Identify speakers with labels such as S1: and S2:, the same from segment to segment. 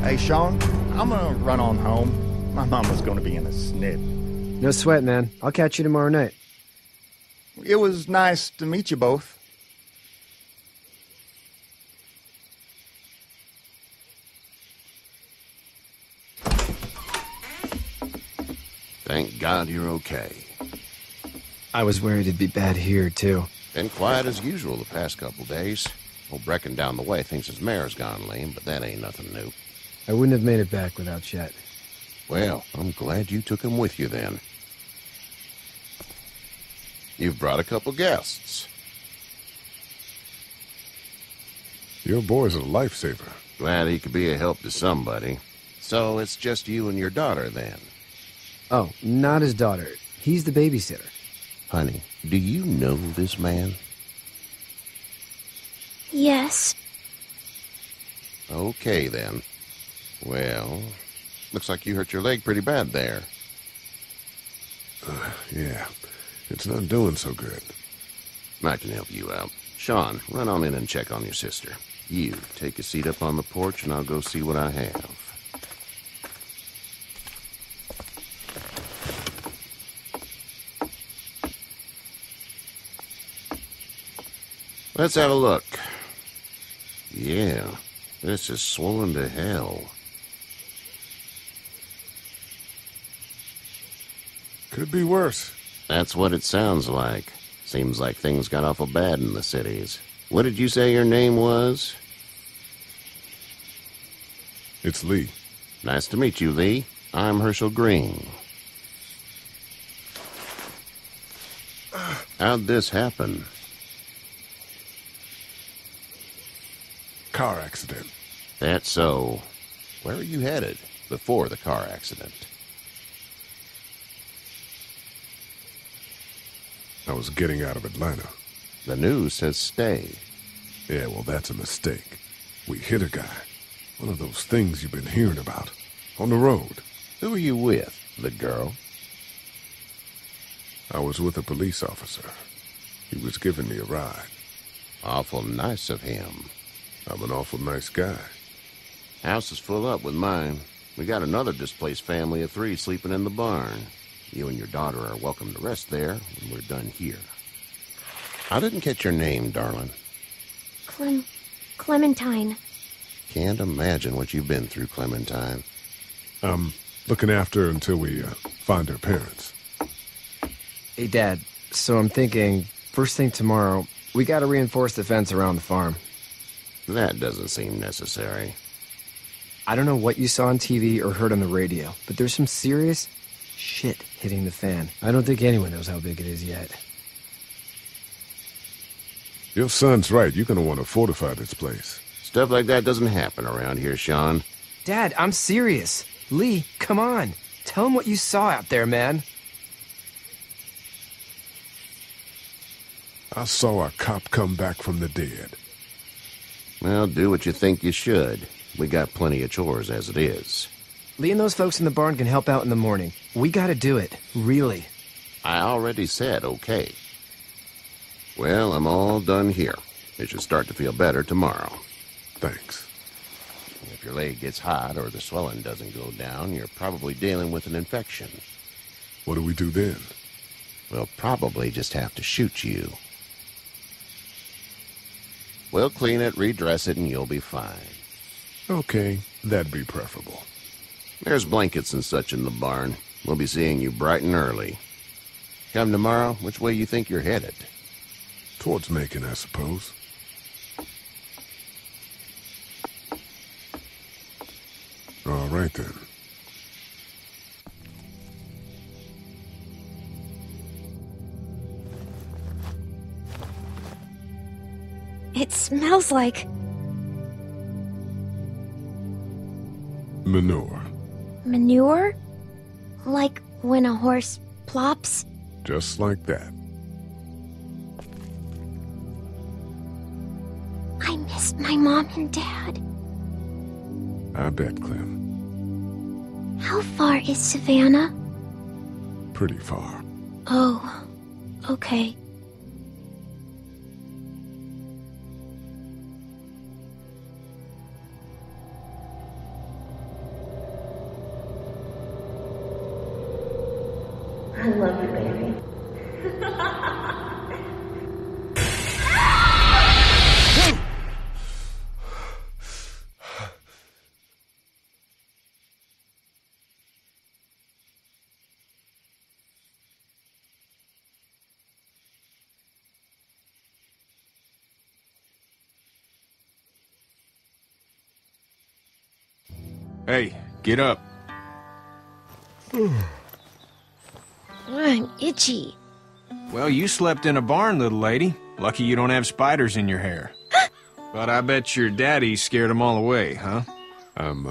S1: Hey, Sean, I'm gonna run on home. My mama's gonna be in a snip.
S2: No sweat, man. I'll catch you tomorrow night.
S1: It was nice to meet you both.
S3: Thank God you're okay.
S2: I was worried it'd be bad here, too.
S3: Been quiet as usual the past couple days. Old Brecken down the way thinks his mare's gone lame, but that ain't nothing new.
S2: I wouldn't have made it back without Chet.
S3: Well, I'm glad you took him with you then. You've brought a couple guests.
S4: Your boy's a lifesaver.
S3: Glad he could be a help to somebody. So it's just you and your daughter then?
S2: Oh, not his daughter. He's the babysitter.
S3: Honey, do you know this man?
S5: Yes.
S3: Okay, then. Well, looks like you hurt your leg pretty bad there.
S4: Yeah, it's not doing so good.
S3: I can help you out. Sean, run on in and check on your sister. You, take a seat up on the porch and I'll go see what I have. Let's have a look. Yeah, this is swollen to hell.
S4: Could be worse.
S3: That's what it sounds like. Seems like things got awful bad in the cities. What did you say your name was?
S4: It's Lee.
S3: Nice to meet you, Lee. I'm Hershel Green. How'd this happen?
S4: Car accident.
S3: That's so. Where are you headed before the car accident?
S4: I was getting out of Atlanta.
S3: The news says stay.
S4: Yeah, well, that's a mistake. We hit a guy. One of those things you've been hearing about. On the road.
S3: Who are you with? The girl?
S4: I was with a police officer. He was giving me a ride.
S3: Awful nice of him.
S4: I'm an awful nice guy.
S3: House is full up with mine. We got another displaced family of 3 sleeping in the barn. You and your daughter are welcome to rest there when we're done here. I didn't catch your name, darling.
S5: Clementine.
S3: Can't imagine what you've been through, Clementine.
S4: I'm looking after her until we find her parents.
S2: Hey, Dad, so I'm thinking, first thing tomorrow, we gotta reinforce the fence around the farm.
S3: That doesn't seem necessary.
S2: I don't know what you saw on TV or heard on the radio, but there's some serious shit hitting the fan. I don't think anyone knows how big it is yet.
S4: Your son's right. You're gonna want to fortify this place.
S3: Stuff like that doesn't happen around here, Sean.
S2: Dad, I'm serious. Lee, come on. Tell him what you saw out there, man.
S4: I saw a cop come back from the dead.
S3: Well, do what you think you should. We got plenty of chores as it is.
S2: Lee and those folks in the barn can help out in the morning. We gotta do it. Really.
S3: I already said okay. Well, I'm all done here. It should start to feel better tomorrow.
S4: Thanks.
S3: If your leg gets hot or the swelling doesn't go down, you're probably dealing with an infection.
S4: What do we do then?
S3: We'll probably just have to shoot you. We'll clean it, redress it, and you'll be fine.
S4: Okay, that'd be preferable.
S3: There's blankets and such in the barn. We'll be seeing you bright and early. Come tomorrow, which way you think you're headed?
S4: Towards Macon, I suppose. All right, then.
S5: It smells like
S4: Manure.
S5: manure? Like when a horse plops?
S4: Just like that.
S5: I miss my mom and dad.
S4: I bet, Clem.
S5: How far is Savannah?
S4: Pretty far.
S5: Oh, okay.
S6: I love you, baby.
S7: Hey, get up.
S5: I'm itchy.
S7: Well, you slept in a barn, little lady. Lucky you don't have spiders in your hair. But I bet your daddy scared them all away, huh?
S4: I'm,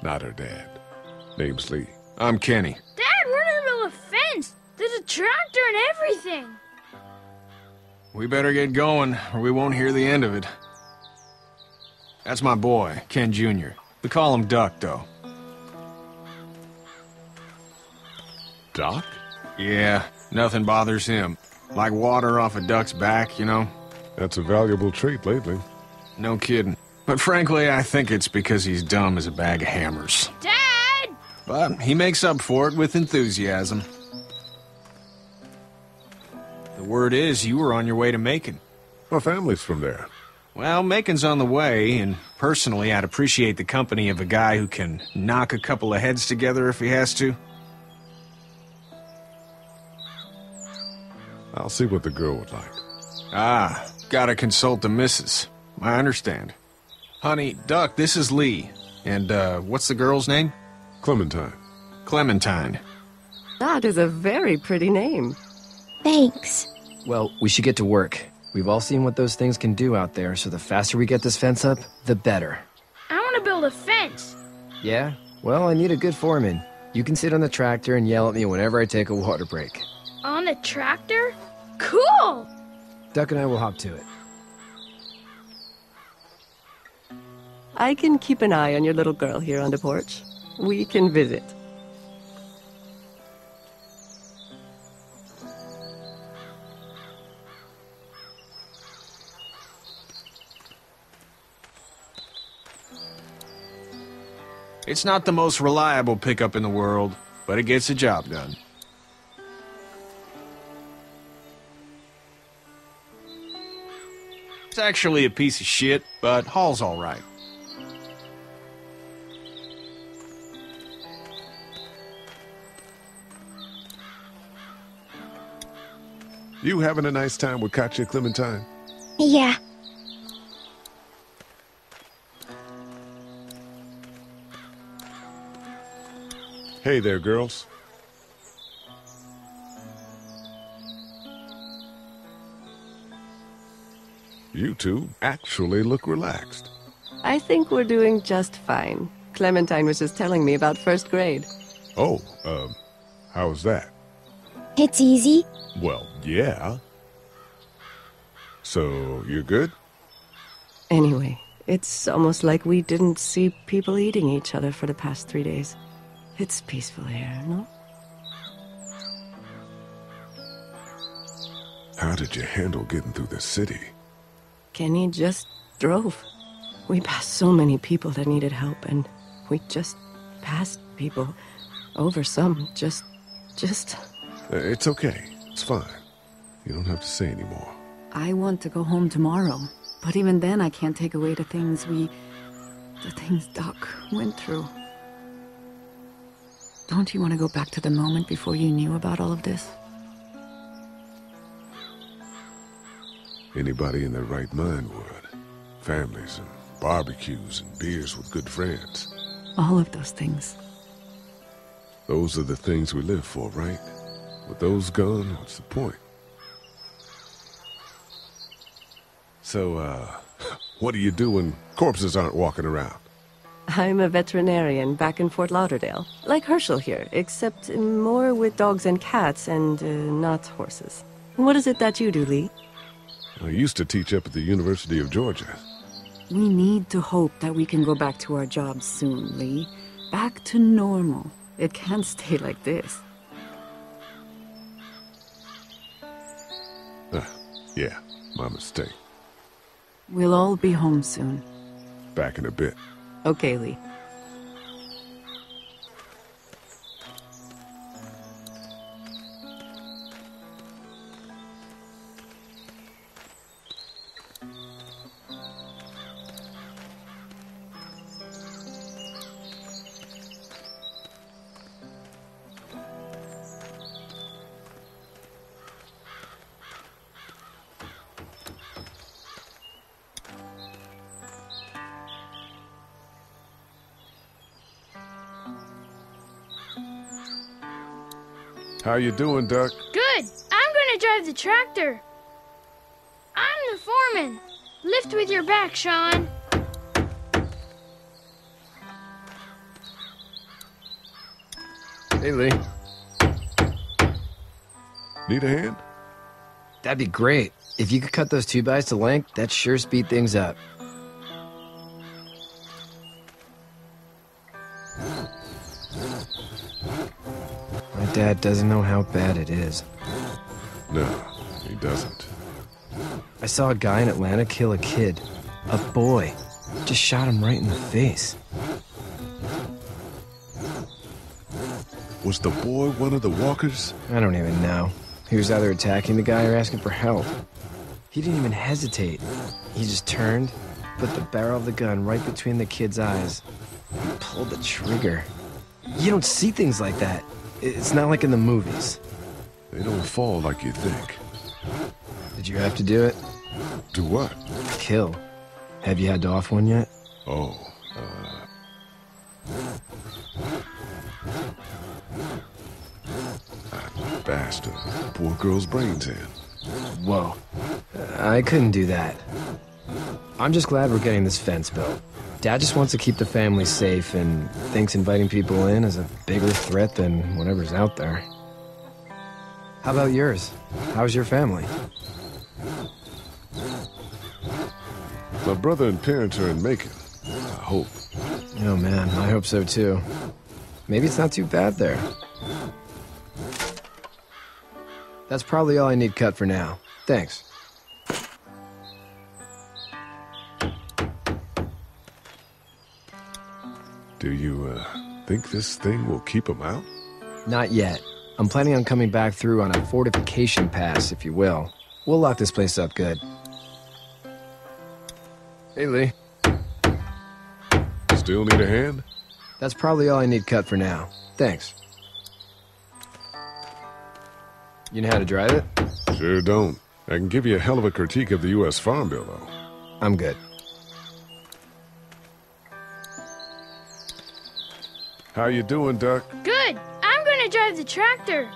S4: not her dad. Name's Lee.
S7: I'm Kenny.
S8: Dad, we're in the middle of a fence. There's a tractor and everything.
S7: We better get going, or we won't hear the end of it. That's my boy, Ken Jr. We call him Duck, though.
S4: Doc?
S7: Yeah, nothing bothers him. Like water off a duck's back, you know?
S4: That's a valuable trait lately.
S7: No kidding. But frankly, I think it's because he's dumb as a bag of hammers.
S8: Dad!
S7: But he makes up for it with enthusiasm. The word is you were on your way to Macon.
S4: My family's from there.
S7: Well, Macon's on the way, and personally, I'd appreciate the company of a guy who can knock a couple of heads together if he has to.
S4: I'll see what the girl would like.
S7: Ah, gotta consult the missus. I understand. Honey, Duck, this is Lee. And, what's the girl's name?
S4: Clementine.
S7: Clementine.
S9: That is a very pretty name.
S5: Thanks.
S2: Well, we should get to work. We've all seen what those things can do out there, so the faster we get this fence up, the better.
S8: I want to build a fence.
S2: Yeah? Well, I need a good foreman. You can sit on the tractor and yell at me whenever I take a water break.
S8: On the tractor? Cool!
S2: Duck and I will hop to it.
S9: I can keep an eye on your little girl here on the porch. We can visit.
S7: It's not the most reliable pickup in the world, but it gets the job done. It's actually a piece of shit, but haul's all right.
S4: You having a nice time with Katya, Clementine?
S5: Yeah.
S4: Hey there, girls. You two actually look relaxed.
S9: I think we're doing just fine. Clementine was just telling me about first grade.
S4: Oh, how was that?
S5: It's easy.
S4: Well, yeah. So, you're good?
S9: Anyway, it's almost like we didn't see people eating each other for the past 3 days. It's peaceful here, no?
S4: How did you handle getting through the city?
S9: Kenny just drove. We passed so many people that needed help, and we just passed people. Over some, just...
S4: It's okay. It's fine. You don't have to say anymore.
S10: I want to go home tomorrow, but even then I can't take away the things Doc went through. Don't you want to go back to the moment before you knew about all of this?
S4: Anybody in their right mind would. Families and barbecues and beers with good friends.
S10: All of those things.
S4: Those are the things we live for, right? With those gone, what's the point? So, what do you do when corpses aren't walking around?
S9: I'm a veterinarian back in Fort Lauderdale. Like Hershel here, except more with dogs and cats and not horses. What is it that you do, Lee?
S4: I used to teach up at the University of Georgia.
S10: We need to hope that we can go back to our jobs soon, Lee. Back to normal. It can't stay like this.
S4: Yeah, my mistake.
S10: We'll all be home soon.
S4: Back in a bit.
S9: Okay, Lee.
S4: How you doing, Duck?
S8: Good. I'm gonna drive the tractor. I'm the foreman. Lift with your back, Sean.
S2: Hey, Lee.
S4: Need a hand?
S2: That'd be great. If you could cut those 2x to length, that'd sure speed things up. My dad doesn't know how bad it is.
S4: No, he doesn't.
S2: I saw a guy in Atlanta kill a kid. A boy. Just shot him right in the face.
S4: Was the boy one of the walkers?
S2: I don't even know. He was either attacking the guy or asking for help. He didn't even hesitate. He just turned, put the barrel of the gun right between the kid's eyes, and pulled the trigger. You don't see things like that. It's not like in the movies.
S4: They don't fall like you think.
S2: Did you have to do it?
S4: Do what?
S2: Kill. Have you had to off one yet?
S4: Oh, that bastard. Poor girl's brains in.
S2: Whoa. I couldn't do that. I'm just glad we're getting this fence built. Dad just wants to keep the family safe and thinks inviting people in is a bigger threat than whatever's out there. How about yours? How's your family?
S4: My brother and parents are in Macon. I hope.
S2: Oh man, I hope so too. Maybe it's not too bad there. That's probably all I need cut for now. Thanks.
S4: Do you, think this thing will keep them out?
S2: Not yet. I'm planning on coming back through on a fortification pass, if you will. We'll lock this place up good. Hey, Lee.
S4: Still need a hand?
S2: That's probably all I need cut for now. Thanks. You know how to drive it?
S4: Sure don't. I can give you a hell of a critique of the U.S. Farm Bill, though.
S2: I'm good.
S4: How you doing, Duck?
S8: Good. I'm gonna drive the tractor.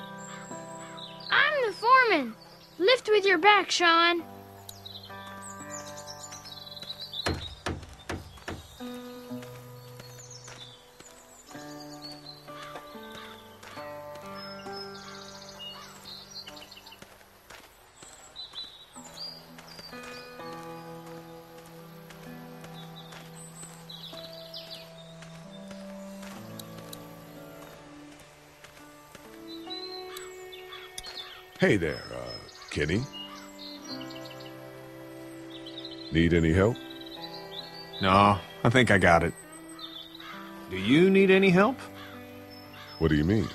S8: I'm the foreman. Lift with your back, Sean.
S4: Hey there, Kenny. Need any help?
S7: No, I think I got it. Do you need any help?
S4: What do you mean?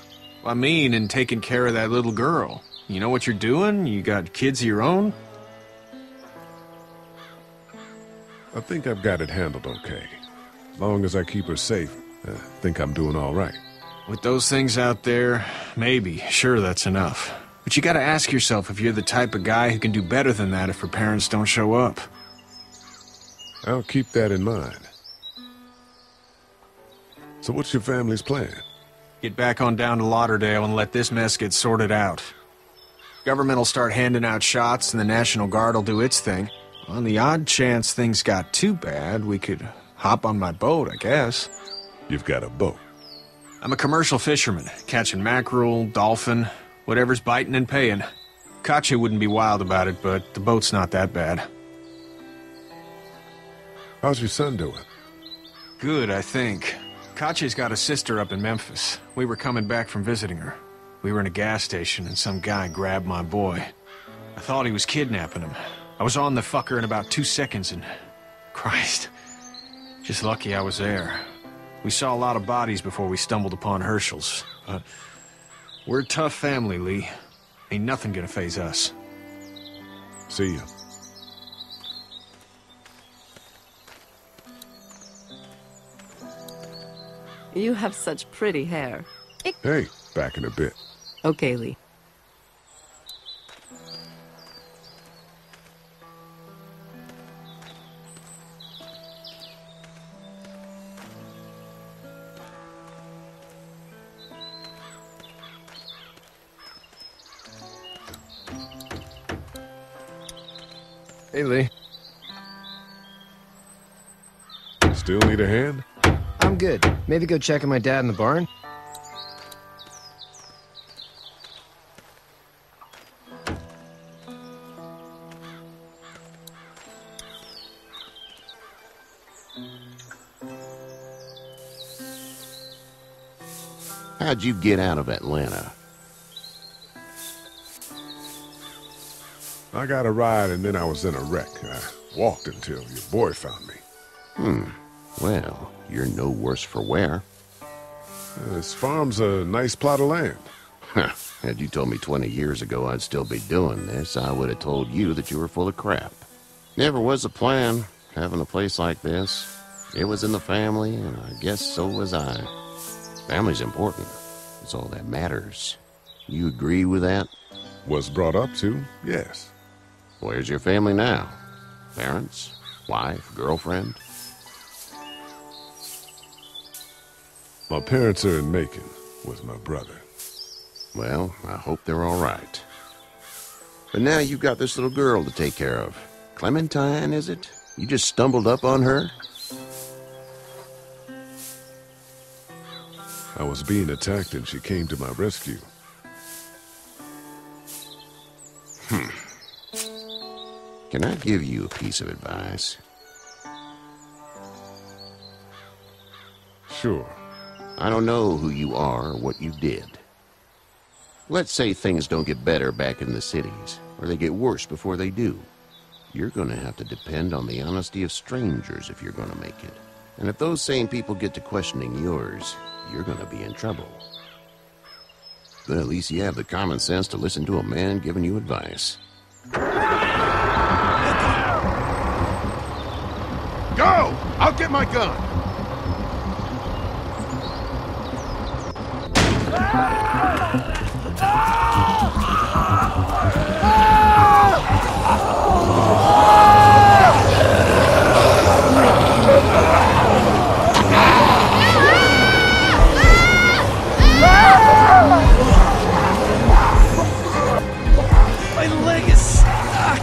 S7: I mean, in taking care of that little girl. You know what you're doing? You got kids of your own?
S4: I think I've got it handled okay. As long as I keep her safe, I think I'm doing all right.
S7: With those things out there, maybe. Sure, that's enough. But you gotta ask yourself if you're the type of guy who can do better than that if her parents don't show up.
S4: I'll keep that in mind. So what's your family's plan?
S7: Get back on down to Lauderdale and let this mess get sorted out. Government will start handing out shots and the National Guard will do its thing. On the odd chance things got too bad, we could hop on my boat, I guess.
S4: You've got a boat.
S7: I'm a commercial fisherman, catching mackerel, dolphin, whatever's biting and paying. Katya wouldn't be wild about it, but the boat's not that bad.
S4: How's your son doing?
S7: Good, I think. Katya's got a sister up in Memphis. We were coming back from visiting her. We were in a gas station and some guy grabbed my boy. I thought he was kidnapping him. I was on the fucker in about 2 seconds and... Christ. Just lucky I was there. We saw a lot of bodies before we stumbled upon Hershel's, but... We're a tough family, Lee. Ain't nothing gonna faze us.
S4: See you.
S9: You have such pretty hair.
S4: Hey, back in a bit.
S9: Okay, Lee.
S2: Hey, Lee.
S4: Still need a hand?
S2: I'm good. Maybe go check on my dad in the barn?
S3: How'd you get out of Atlanta?
S4: I got a ride and then I was in a wreck. I walked until your boy found me.
S3: Well, you're no worse for wear.
S4: This farm's a nice plot of land.
S3: Had you told me 20 years ago I'd still be doing this, I would have told you that you were full of crap. Never was a plan, having a place like this. It was in the family, and I guess so was I. Family's important. It's all that matters. You agree with that?
S4: Was brought up to, yes.
S3: Where's your family now? Parents? Wife? Girlfriend?
S4: My parents are in Macon with my brother.
S3: Well, I hope they're all right. But now you've got this little girl to take care of. Clementine, is it? You just stumbled up on her?
S4: I was being attacked and she came to my rescue.
S3: Can I give you a piece of advice?
S4: Sure.
S3: I don't know who you are or what you did. Let's say things don't get better back in the cities, or they get worse before they do. You're gonna have to depend on the honesty of strangers if you're gonna make it. And if those same people get to questioning yours, you're gonna be in trouble. But at least you have the common sense to listen to a man giving you advice.
S1: Go! I'll get my gun!
S2: My leg is stuck!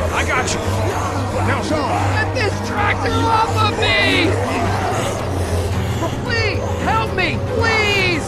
S7: I got you. Now, Sean.
S2: Get this tractor off of me! Please, help me, please!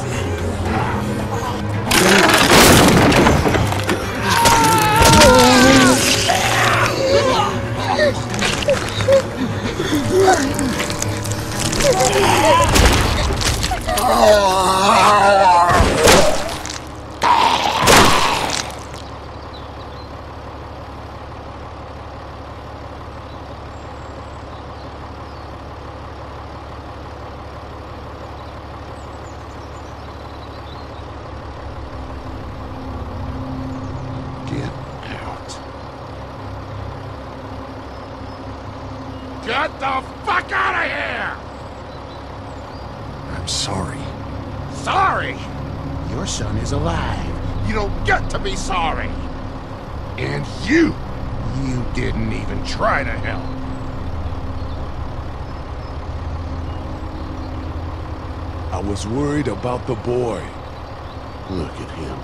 S1: Get the fuck out of here!
S7: I'm sorry.
S1: Sorry? Your son is alive. You don't get to be sorry. And you didn't even try to help.
S4: I was worried about the boy.
S3: Look at him.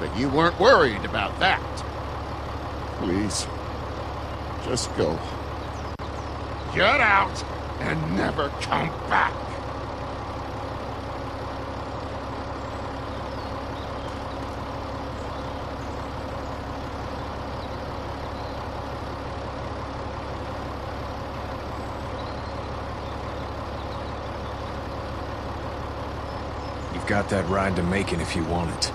S1: But you weren't worried about that. Please, just go. Get out and never come back.
S7: You've got that ride to Macon if you want it.